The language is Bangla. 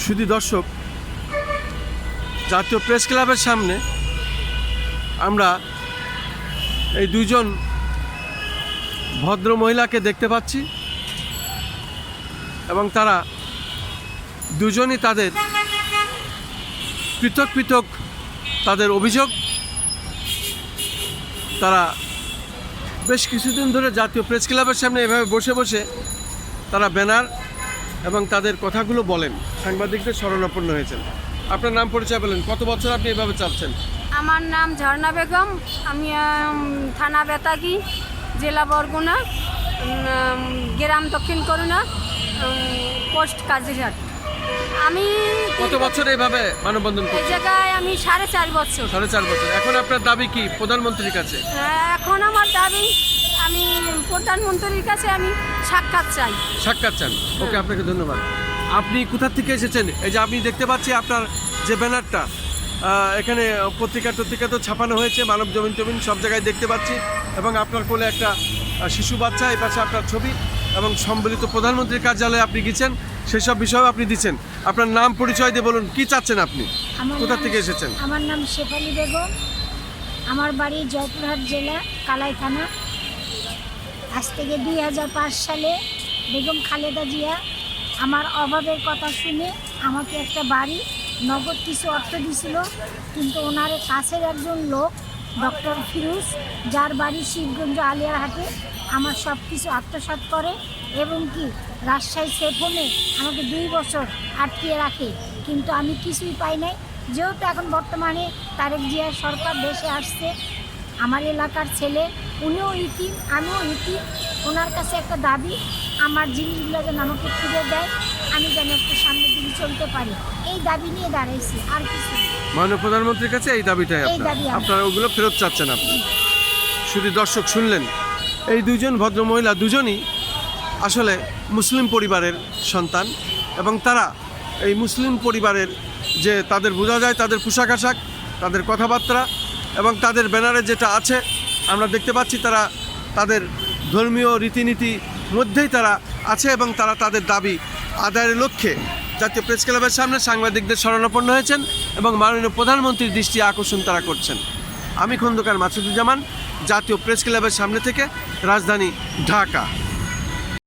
শুধু দর্শক, জাতীয় প্রেস ক্লাবের সামনে আমরা এই দুইজন ভদ্র মহিলাকে দেখতে পাচ্ছি এবং তারা দুজনই তাদের পৃথক পৃথক তাদের অভিযোগ তারা বেশ কিছুদিন ধরে জাতীয় প্রেস ক্লাবের সামনে এভাবে বসে বসে তারা ব্যানার এবং তাদের কথাগুলো বলেন, সাংবাদিকদের শরণাপন্ন হয়েছেন। আপনার নাম পরিচয় বলেন, কত বছর আপনি এভাবে চাচ্ছেন? আমার নাম ঝর্ণা বেগম, আমি থানা বেতাগী, জেলা বরগুনা, গ্রাম দক্ষিণ করুণা, পোস্ট কাজিরহাট। আমি কত বছর এইভাবে মানববন্ধন এই করছেন? জায়গায় আমি 4.5 বছর। 4.5 বছর। এখন আপনার দাবি কি প্রধানমন্ত্রীর কাছে? এখন আমার দাবি, আমি প্রধানমন্ত্রীর কাছে আমি সাক্ষাৎ চাই। সাক্ষাৎ চান? ওকে, আপনাকে ধন্যবাদ। আপনি কোথা থেকে এসেছেন? এই যে আমি দেখতে পাচ্ছি আপনার যে ব্যানারটা, এখানে পত্রিকা তো ছাপানো হয়েছে, মানব জমিন সব জায়গায় দেখতে পাচ্ছি, এবং আপনার কোলে একটা শিশু বাচ্চা, এই পাশে আপনার ছবি, এবং সম্মিলিত প্রধানমন্ত্রীর কার্যালয়ে আপনি গেছেন, সেসব বিষয়েও আপনি দিচ্ছেন। আপনার নাম পরিচয় দিয়ে বলুন, কি চাচ্ছেন আপনি, কোথা থেকে এসেছেন? আমার নাম শেফালি বেগম, আমার বাড়ি জয়পুরহাট জেলা কালাই থানা। আজ থেকে 2005 সালে বেগম খালেদা জিয়া আমার অভাবের কথা শুনে আমাকে একটা বাড়ি নগদ কিছু অর্থ দিছিল, কিন্তু ওনার কাছের একজন লোক ডক্টর ফিরোজ, যার বাড়ি শিবগঞ্জ আলিয়ারহাটে, আমার সব কিছু আত্মসাৎ করে এবং কি রাজশাহী সেফ হোমে আমাকে 2 বছর আটকিয়ে রাখে, কিন্তু আমি কিছুই পাই নাই। যেহেতু এখন বর্তমানে তারেক জিয়ার সরকার দেশে আসছে, আমার এলাকার ছেলে, উনিও ইতিম, আমিও ইতিম, ওনার কাছে একটা দাবি, আমার জিনিসগুলো যেন আমাকে ফিরে দেয়, আমি যেন একটু সামনের দিকে চলতে পারি, এই দাবি নিয়ে দাঁড়াইছি, আর কিছু না। মাননীয় প্রধানমন্ত্রীর কাছে এই দাবিটাই এই দাবি আমার। আপনারা ওগুলো ফেরত চাচ্ছেন আপনি? শুধু দর্শক শুনলেন, এই দুজন ভদ্রমহিলা দুজনই আসলে মুসলিম পরিবারের সন্তান, এবং তারা এই মুসলিম পরিবারের যে তাদের বোঝা যায় তাদের পোশাক আশাক, তাদের কথাবার্তা এবং তাদের ব্যানারে যেটা আছে আমরা দেখতে পাচ্ছি, তারা তাদের ধর্মীয় রীতিনীতির মধ্যেই তারা আছে, এবং তারা তাদের দাবি আদায়ের লক্ষ্যে জাতীয় প্রেস ক্লাবের সামনে সাংবাদিকদের শরণাপন্ন হয়েছেন এবং মাননীয় প্রধানমন্ত্রীর দৃষ্টি আকর্ষণ তারা করছেন। আমি খন্দকার মাসুদুজ্জামান, জাতীয় প্রেস ক্লাবের সামনে থেকে, রাজধানী ঢাকা।